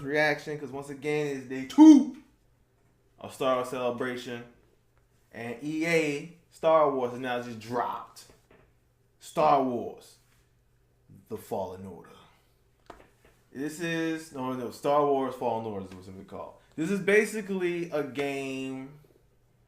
reaction because once again it's day 2 of Star Wars Celebration, and EA Star Wars has now just dropped Star Wars: The Fallen Order. This is Star Wars Fallen Order is what it's called. This is basically a game.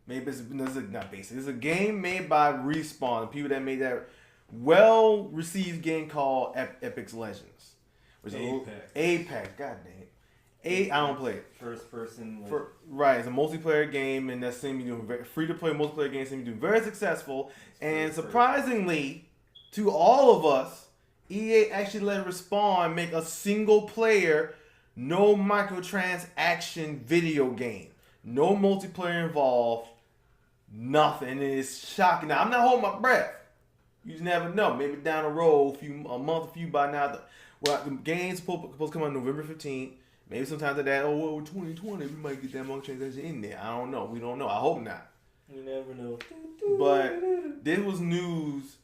Maybe it's not basic. It's a game made by Respawn, the people that made that well-received game called Apex Legends. Which Apex. God damn. I don't play it. First person. Right, it's a multiplayer game, and that seems to be doing free-to-play multiplayer games seem to be very successful. And surprisingly, to all of us, EA actually let Respawn make a single-player, no microtransaction video game. No multiplayer involved. Nothing. It's shocking. Now, I'm not holding my breath. You just never know. Maybe down the road, a month, by now. The game's supposed to come out November 15th. Maybe sometime after that, 2020, we might get that microtransaction in there. I don't know. We don't know. I hope not. You never know. But this was news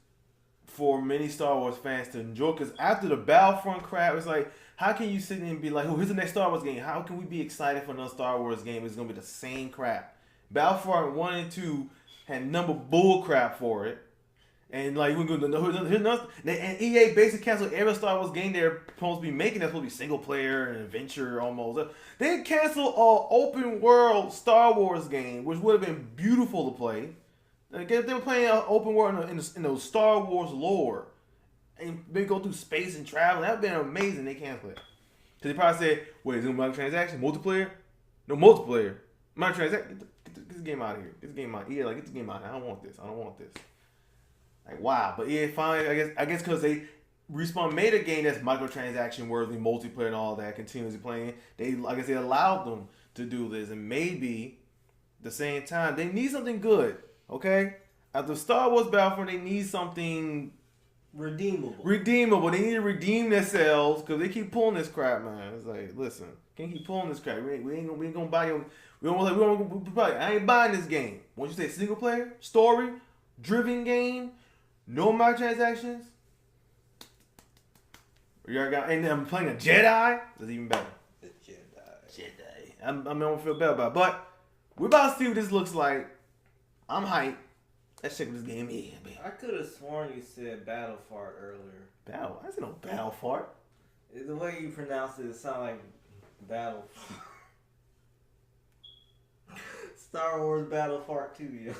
for many Star Wars fans to enjoy, because after the Battlefront crap, it's like, how can you sit there and be like, oh, here's the next Star Wars game? How can we be excited for another Star Wars game? It's going to be the same crap. Battlefront 1 and 2 had number bull crap for it. And like, we're going to and EA basically canceled every Star Wars game they're supposed to be making that's supposed to be single player and adventure almost. They canceled an open world Star Wars game, which would have been beautiful to play. Like, if they were playing an open world in the Star Wars lore, and they go through space and travel, that would have been amazing. They canceled it. Because they probably said, wait, is it a microtransaction? Multiplayer? No, multiplayer. Microtransaction? Get this game out of here. Get this game out. Yeah, like, get this game out. I don't want this. Like, wow. But yeah, finally, I guess because Respawn made a game that's microtransaction worthy, multiplayer and all that, continuously playing. They allowed them to do this, and maybe at the same time they need something good. Okay, after Star Wars Battlefront, they need something redeemable. They need to redeem themselves because they keep pulling this crap, man. It's like, listen, can't keep pulling this crap. We ain't gonna buy you. I ain't buying this game. Once you say single player, story, driven game, no microtransactions. And I'm playing a Jedi. That's even better. The Jedi. I don't feel bad about it. But we're about to see what this looks like. I'm hyped. Let's check this game in, baby. I could have sworn you said battle fart earlier. Battle? I said no battle fart. The way you pronounce it, it sounds like battle. Star Wars battle fart 2, yo.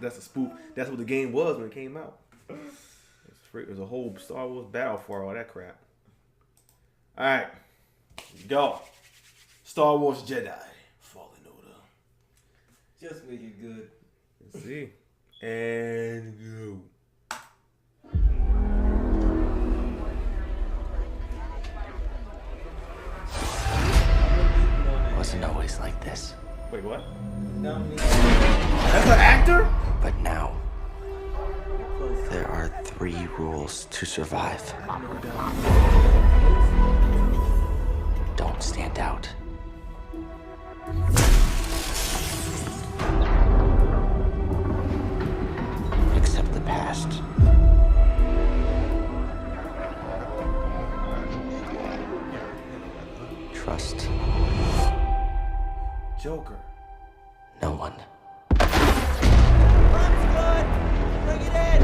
That's a spoof. That's what the game was when it came out. There's a whole Star Wars battle fart, all that crap. Alright. Here we go. Star Wars Jedi. Fallen Order. Just make it good. Let's see. And go. Wasn't always like this. Wait, what? That's an actor? But now, there are 3 rules to survive. Don't stand out. Accept the past. Trust Joker. no one. Bring it in!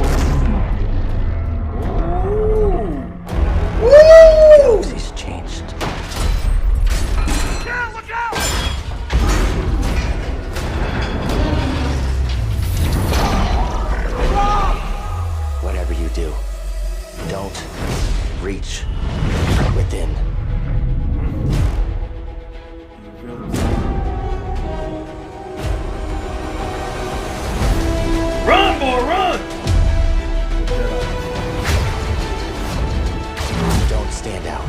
Woo! He's changed. Yeah, look out! Whatever you do, don't reach within. Run, boy, run! Don't stand out.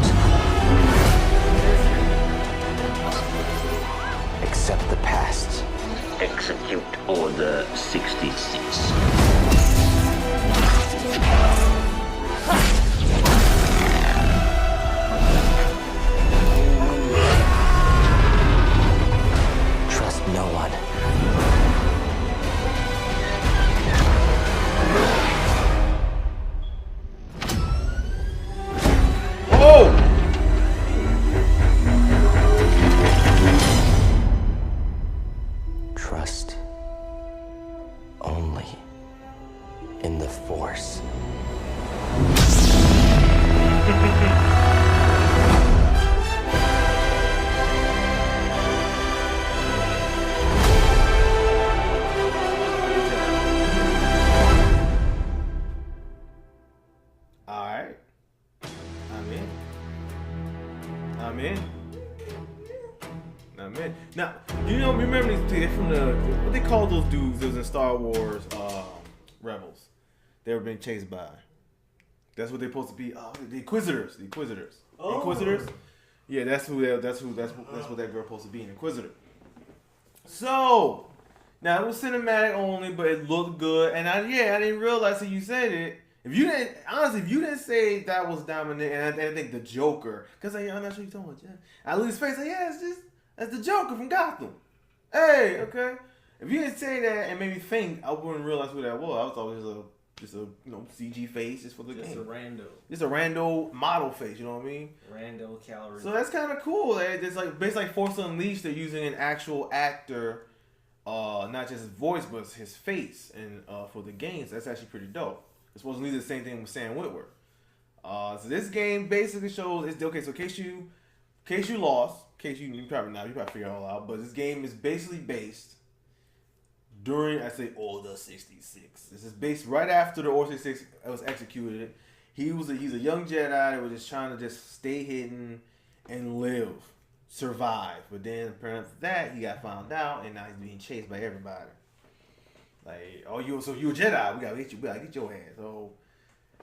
Accept the past. Execute Order 66. Trust no one. Oh! I'm in. I'm in. Now, you know, remember these from the what they call those dudes that was in Star Wars Rebels? They were being chased by. That's what they're supposed to be. Oh, the Inquisitors. The Inquisitors. Oh. Inquisitors. Yeah, that's what that girl supposed to be, an Inquisitor. So now it was cinematic only, but it looked good, and I didn't realize that you said it. If you didn't say that was Dominic, and I think the Joker, because I'm not sure you're talking about Jeff. I look at his face, like, yeah, that's the Joker from Gotham. Hey, okay. If you didn't say that and made me think, I wouldn't realize who that was. I thought it was just a CG face just for the game. Just a rando model face, you know what I mean? Rando calorie. So that's kind of cool. It's like based like Force Unleashed, they're using an actual actor, not just his voice but his face, and for the games, that's actually pretty dope. It's supposed to do the same thing with Sam Witwer. So this game basically shows it's okay. So in case you lost, you probably figure it all out. But this game is basically based during Order 66. This is based right after the Order 66 was executed. He's a young Jedi that was just trying to just stay hidden and live, survive. But then apparently after that he got found out, and now he's being chased by everybody. Like, you a Jedi? We gotta get you. We gotta get your ass. So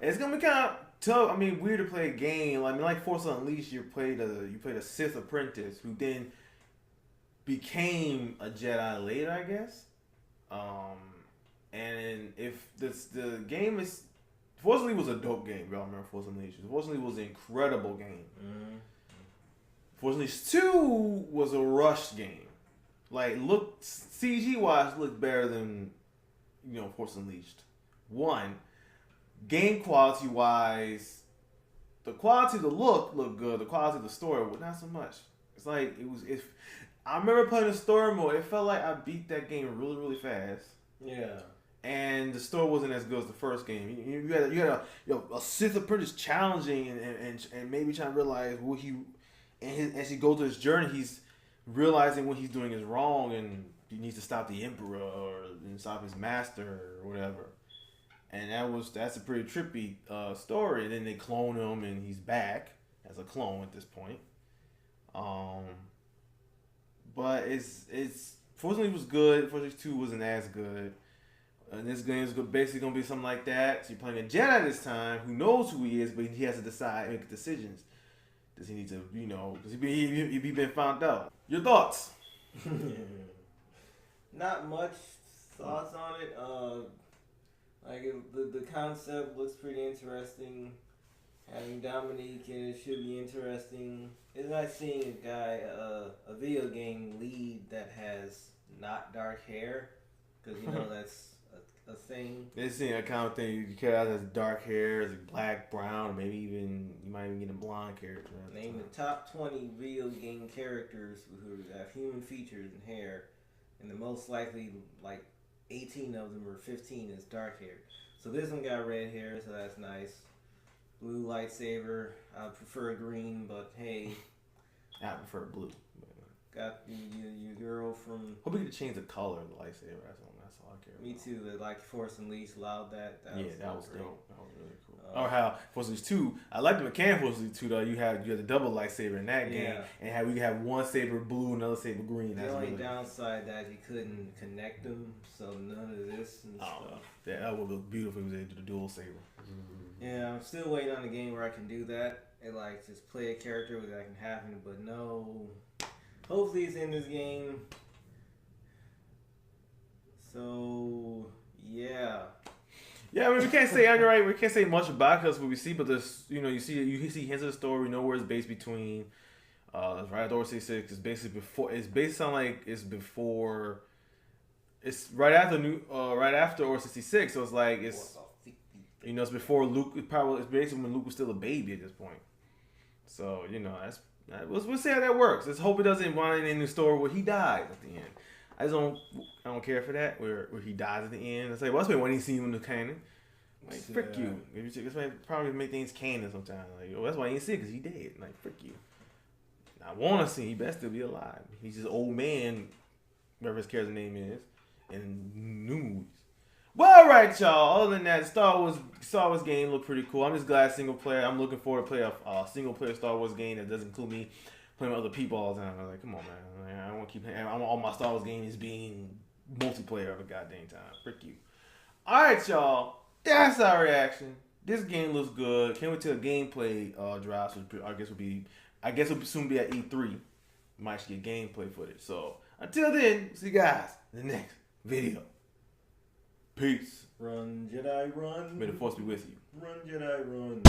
it's gonna be kind of tough. I mean, weird to play a game. Like Force Unleashed, you played a Sith apprentice who then became a Jedi later, I guess. And if the game is, Force Unleashed was a dope game. Y'all remember Force Unleashed? Force Unleashed was an incredible game. Mm-hmm. Force Unleashed 2 was a rush game. Like, CG wise, looked better than Force Unleashed 1. Game quality wise, the quality of the looked good. The quality of the story, well, not so much. It's like I remember playing the story mode. It felt like I beat that game really, really fast. Yeah. And the story wasn't as good as the first game. You had a Sith apprentice challenging and maybe trying to realize what as he goes through his journey, he's realizing what he's doing is wrong and he needs to stop the Emperor and stop his master or whatever. And that's a pretty trippy story. And then they clone him and he's back as a clone at this point. But fortunately it was good. Fortunately 2 wasn't as good. And this game is basically going to be something like that. So you're playing a Jedi this time who knows who he is, but he has to make decisions. Does he need to, because he been found out. Your thoughts? Not much thoughts on it. The concept looks pretty interesting. Having Dominique in it should be interesting. It's nice seeing a guy, a video game lead that has not dark hair, because that's a thing. It's a kind of thing. You care has dark hair, it's black, brown, maybe even you might even get a blonde character. Name the top 20 video game characters who have human features and hair, and the most likely 18 of them or 15 is dark hair. So this one got red hair, so that's nice. Blue lightsaber. I prefer green, but hey. I prefer blue. Got your girl from. Hope we could change the color of the lightsaber. That's all I care about. Me too. Force Unleashed allowed that. That was dope. That was really cool. Or how Force Unleashed 2. I like the mechanic Force Unleashed 2 though. You had the double lightsaber in that game, and we could have one saber blue, another saber green. The only downside that you couldn't connect them, so none of this and stuff. Yeah, that would look beautiful if we was able to do the dual saber. Yeah, I'm still waiting on a game where I can do that. And just play a character where that can happen, but no. Hopefully it's in this game. So yeah. Yeah, I mean we can't say you're right. We can't say much about us what we see, but there's you see hints of the story. We know where it's based between. Right after Order 66 is basically before. It's based on it's before. It's right after Order 66. So it's it's before Luke. It's basically when Luke was still a baby at this point. So we'll see how that works. Let's hope it doesn't wind in the story where he dies at the end. I don't care for that where he dies at the end. It's like, well, that's why I didn't see him in the canon. Like, frick you. That's why probably make things canon sometimes. Like, that's why I didn't see it because he dead. Like, frick you. I want to see him. He best still be alive. He's just old man, whatever his character's name is, in new movies. Well, all right, y'all. Other than that, Star Wars game looked pretty cool. I'm just glad single player. I'm looking forward to play a single player Star Wars game that doesn't include me playing with other people all the time. I was like, come on, man. I don't want to keep. I want all my Star Wars games being multiplayer every goddamn time. Frick you. All right, y'all. That's our reaction. This game looks good. Can't wait till a gameplay drops. I guess it'll soon be at E3. Might actually get gameplay footage. So until then, see you guys in the next video. Peace. Run, Jedi, run. May the force be with you. Run, Jedi, run.